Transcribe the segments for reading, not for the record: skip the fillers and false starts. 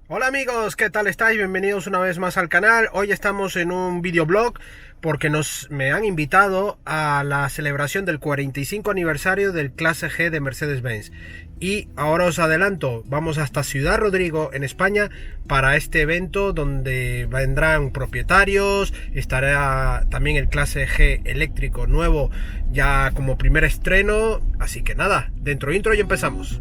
Hola amigos, ¿qué tal estáis? Bienvenidos una vez más al canal. Hoy estamos en un videoblog porque me han invitado a la celebración del 45 aniversario del Clase G de Mercedes-Benz. Y ahora os adelanto, vamos hasta Ciudad Rodrigo, en España, para este evento donde vendrán propietarios, estará también el Clase G eléctrico nuevo ya como primer estreno. Así que nada, dentro intro y empezamos.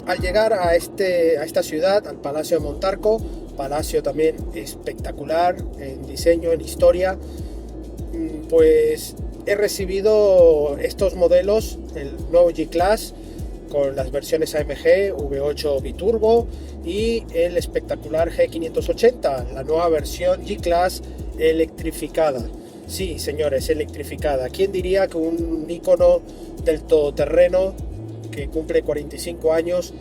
Al llegar a esta ciudad, al Palacio de Montarco, palacio también espectacular en diseño, en historia, pues he recibido estos modelos, el nuevo G-Class con las versiones AMG, V8 Biturbo y el espectacular G580, la nueva versión G-Class electrificada. Sí, señores, electrificada. ¿Quién diría que un icono del todoterreno que cumple 45 años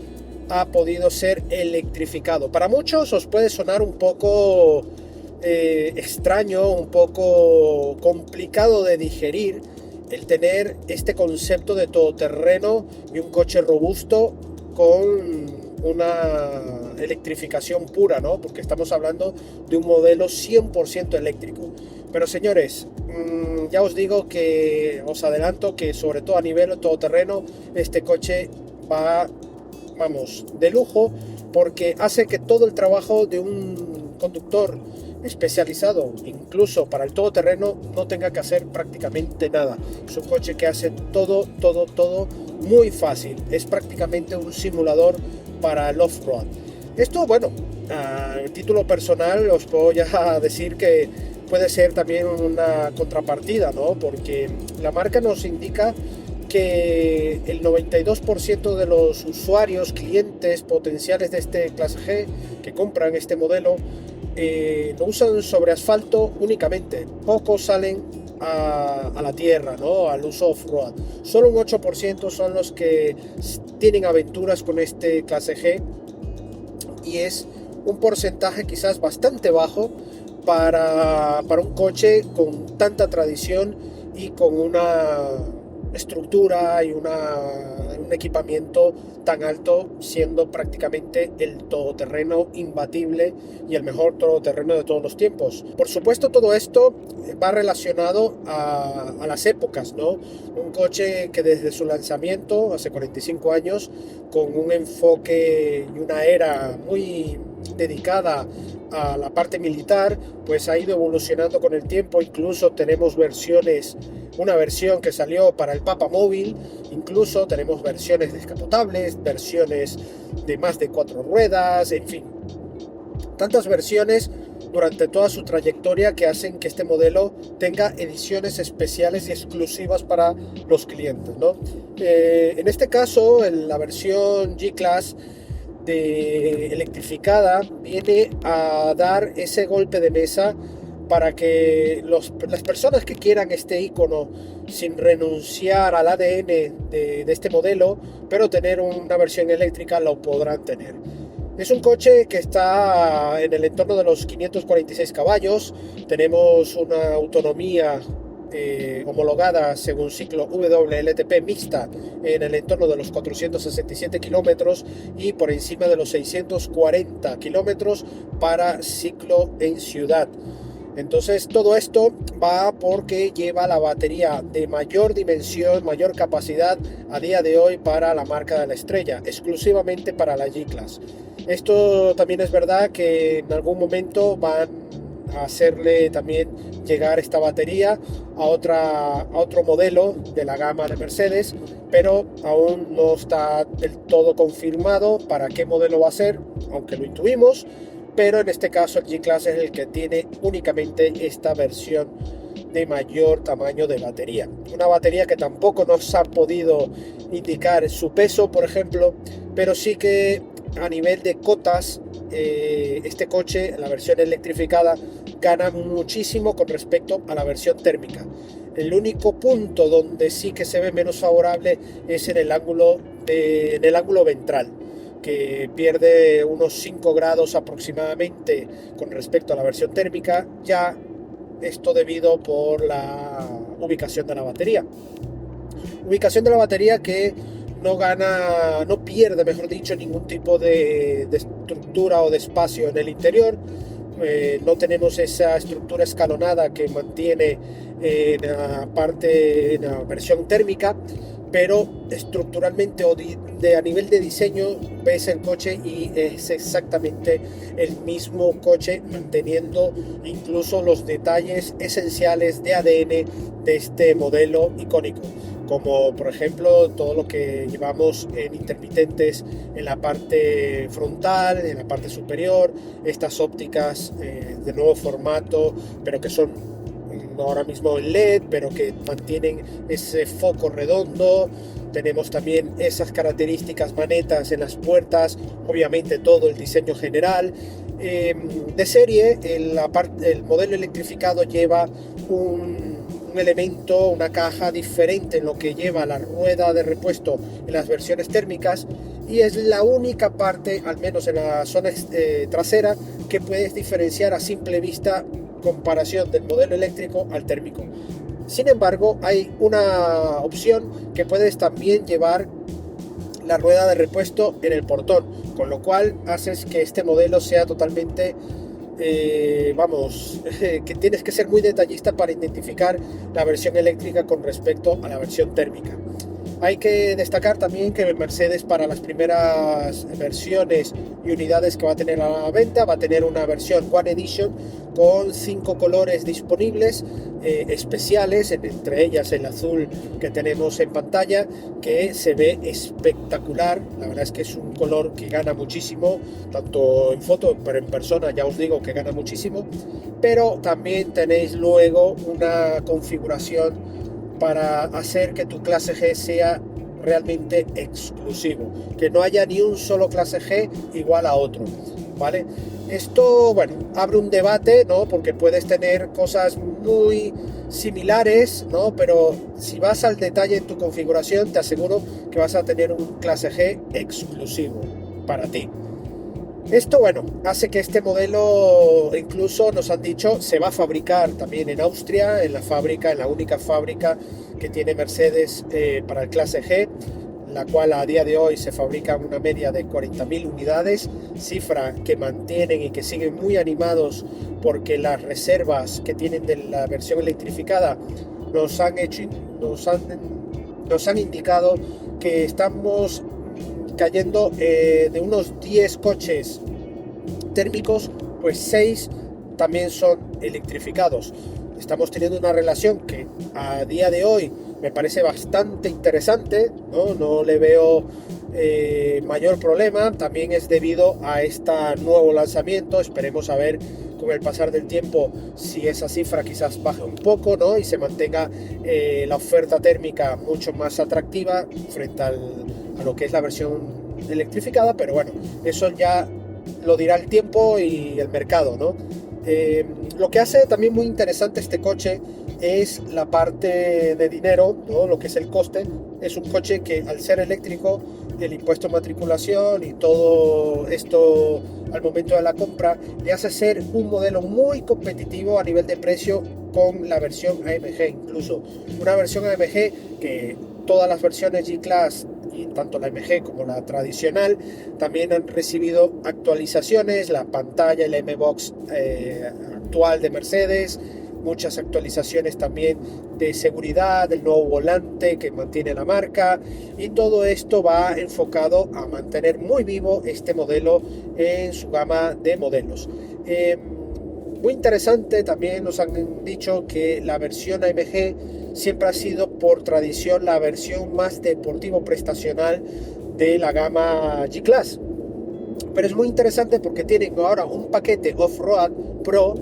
ha podido ser electrificado? Para muchos os puede sonar un poco extraño, un poco complicado de digerir el tener este concepto de todoterreno y un coche robusto con una electrificación pura, ¿no? Porque estamos hablando de un modelo 100% eléctrico. Pero señores, ya os digo que os adelanto que sobre todo a nivel todoterreno este coche va, vamos, de lujo, porque hace que todo el trabajo de un conductor especializado incluso para el todoterreno no tenga que hacer prácticamente nada. Es un coche que hace todo muy fácil. Es prácticamente un simulador para el off-road. Esto, bueno, a título personal os puedo ya decir que puede ser también una contrapartida, ¿no? Porque la marca nos indica que el 92% de los usuarios, clientes potenciales de este Clase G que compran este modelo lo usan sobre asfalto únicamente. Pocos salen a la tierra, ¿no? Al uso off-road. Solo un 8% son los que tienen aventuras con este Clase G y es un porcentaje quizás bastante bajo para un coche con tanta tradición y con una estructura y un equipamiento tan alto, siendo prácticamente el todoterreno imbatible y el mejor todoterreno de todos los tiempos. Por supuesto, todo esto va relacionado a las épocas, ¿no? Un coche que desde su lanzamiento hace 45 años, con un enfoque y una era muy dedicada a la parte militar, pues ha ido evolucionando con el tiempo. Incluso tenemos una versión que salió para el Papa Móvil, incluso tenemos versiones descapotables, versiones de más de 4 ruedas, en fin, tantas versiones durante toda su trayectoria que hacen que este modelo tenga ediciones especiales y exclusivas para los clientes, ¿no? En este caso, la versión G-Class electrificada viene a dar ese golpe de mesa para que las personas que quieran este icono sin renunciar al ADN de este modelo, pero tener una versión eléctrica, lo podrán tener. Es un coche que está en el entorno de los 546 caballos, tenemos una autonomía homologada según ciclo WLTP mixta en el entorno de los 467 kilómetros y por encima de los 640 kilómetros para ciclo en ciudad. Entonces todo esto va porque lleva la batería de mayor dimensión, mayor capacidad a día de hoy para la marca de la estrella, exclusivamente para la G-Class. Esto también es verdad que en algún momento van a hacerle también llegar esta batería a otro modelo de la gama de Mercedes, pero aún no está del todo confirmado para qué modelo va a ser, aunque lo intuimos. Pero en este caso el G-Class es el que tiene únicamente esta versión de mayor tamaño de batería. Una batería que tampoco nos ha podido indicar su peso, por ejemplo, pero sí que a nivel de cotas, este coche, la versión electrificada, gana muchísimo con respecto a la versión térmica. El único punto donde sí que se ve menos favorable es en el ángulo ventral, que pierde unos 5 grados aproximadamente con respecto a la versión térmica, ya esto debido por la ubicación de la batería. Ubicación de la batería que no pierde, mejor dicho, ningún tipo de estructura o de espacio en el interior. No tenemos esa estructura escalonada que mantiene en la versión térmica, pero estructuralmente a nivel de diseño ves el coche y es exactamente el mismo coche, manteniendo incluso los detalles esenciales de ADN de este modelo icónico, como por ejemplo todo lo que llevamos en intermitentes en la parte frontal, en la parte superior, estas ópticas de nuevo formato, pero que son ahora mismo en LED, pero que mantienen ese foco redondo. Tenemos también esas características manetas en las puertas, obviamente todo el diseño general. De serie, el modelo electrificado lleva un elemento, una caja diferente en lo que lleva la rueda de repuesto en las versiones térmicas, y es la única parte, al menos en la zona trasera, que puedes diferenciar a simple vista comparación del modelo eléctrico al térmico. Sin embargo, hay una opción que puedes también llevar la rueda de repuesto en el portón, con lo cual haces que este modelo sea totalmente que tienes que ser muy detallista para identificar la versión eléctrica con respecto a la versión térmica. Hay que destacar también que Mercedes, para las primeras versiones y unidades que va a tener a la venta, va a tener una versión One Edition con 5 colores disponibles especiales, entre ellas el azul que tenemos en pantalla, que se ve espectacular. La verdad es que es un color que gana muchísimo, tanto en foto, pero en persona ya os digo que gana muchísimo. Pero también tenéis luego una configuración para hacer que tu clase G sea realmente exclusivo, que no haya ni un solo clase G igual a otro, ¿vale? Esto, bueno, abre un debate, ¿no? Porque puedes tener cosas muy similares, ¿no? Pero si vas al detalle en tu configuración, te aseguro que vas a tener un clase G exclusivo para ti. Esto, bueno, hace que este modelo, incluso nos han dicho, se va a fabricar también en Austria, en la única fábrica que tiene Mercedes para el clase G, la cual a día de hoy se fabrica una media de 40.000 unidades, cifra que mantienen y que siguen muy animados porque las reservas que tienen de la versión electrificada nos han indicado que estamos cayendo de unos 10 coches térmicos, pues 6 también son electrificados. Estamos teniendo una relación que a día de hoy me parece bastante interesante, no le veo mayor problema. También es debido a este nuevo lanzamiento. Esperemos a ver con el pasar del tiempo si esa cifra quizás baje un poco, ¿no? Y se mantenga la oferta térmica mucho más atractiva frente a lo que es la versión electrificada, pero bueno, eso ya lo dirá el tiempo y el mercado, ¿no? Lo que hace también muy interesante este coche es la parte de dinero, ¿no? Lo que es el coste. Es un coche que, al ser eléctrico, el impuesto de matriculación y todo esto al momento de la compra le hace ser un modelo muy competitivo a nivel de precio con la versión AMG. Incluso una versión AMG que todas las versiones G-Class, y tanto la AMG como la tradicional, también han recibido actualizaciones, la pantalla, el M-Box actual de Mercedes, muchas actualizaciones también de seguridad, el nuevo volante que mantiene la marca, y todo esto va enfocado a mantener muy vivo este modelo en su gama de modelos. Muy interesante, también nos han dicho que la versión AMG siempre ha sido por tradición la versión más deportivo prestacional de la gama G-Class, pero es muy interesante porque tienen ahora un paquete Off-Road Pro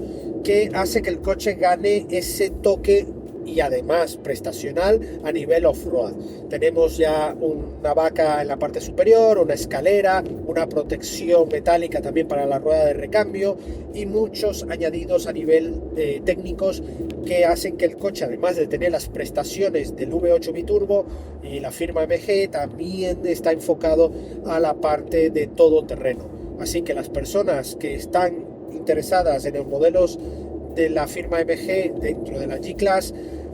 que hace que el coche gane ese toque y además prestacional a nivel off-road. Tenemos ya una vaca en la parte superior, una escalera, una protección metálica también para la rueda de recambio y muchos añadidos a nivel técnicos que hacen que el coche, además de tener las prestaciones del V8 biturbo y la firma MG, también está enfocado a la parte de todoterreno. Así que las personas que están interesadas en los modelos de la firma MG dentro de la G-Class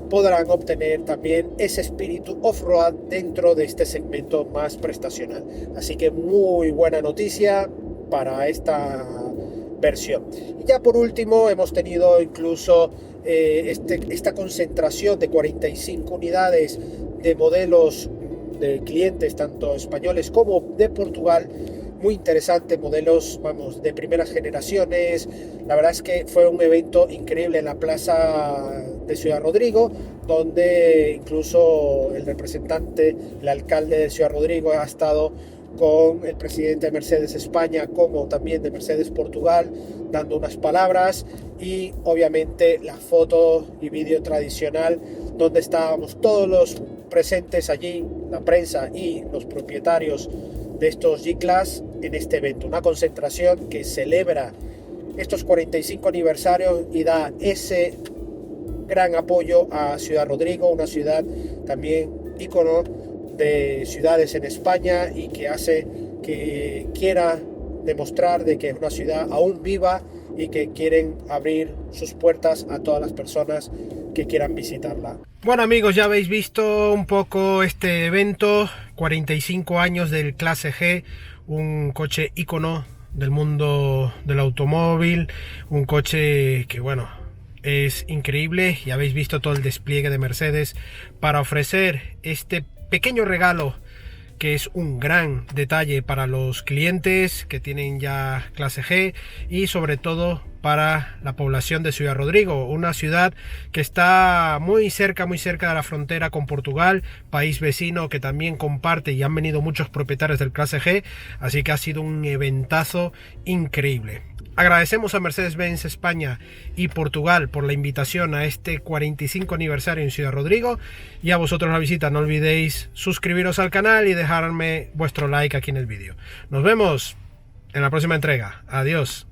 podrán obtener también ese espíritu off-road dentro de este segmento más prestacional. Así que muy buena noticia para esta versión. Y ya por último hemos tenido incluso esta concentración de 45 unidades de modelos de clientes tanto españoles como de Portugal. Muy interesante, modelos, vamos, de primeras generaciones. La verdad es que fue un evento increíble en la plaza de Ciudad Rodrigo, donde incluso el representante, el alcalde de Ciudad Rodrigo ha estado con el presidente de Mercedes España como también de Mercedes Portugal, dando unas palabras, y obviamente la foto y vídeo tradicional donde estábamos todos los presentes allí, la prensa y los propietarios de estos G-Class en este evento, una concentración que celebra estos 45 aniversarios y da ese gran apoyo a Ciudad Rodrigo, una ciudad también ícono de ciudades en España y que hace que quiera demostrar de que es una ciudad aún viva y que quieren abrir sus puertas a todas las personas que quieran visitarla. Bueno amigos, ya habéis visto un poco este evento, 45 años del Clase G, un coche ícono del mundo del automóvil, un coche que bueno, es increíble, y habéis visto todo el despliegue de Mercedes para ofrecer este pequeño regalo que es un gran detalle para los clientes que tienen ya Clase G y sobre todo para la población de Ciudad Rodrigo, una ciudad que está muy cerca de la frontera con Portugal, país vecino que también comparte, y han venido muchos propietarios del Clase G, así que ha sido un eventazo increíble. Agradecemos a Mercedes-Benz España y Portugal por la invitación a este 45 aniversario en Ciudad Rodrigo, y a vosotros la visita. No olvidéis suscribiros al canal y dejarme vuestro like aquí en el vídeo. Nos vemos en la próxima entrega. Adiós.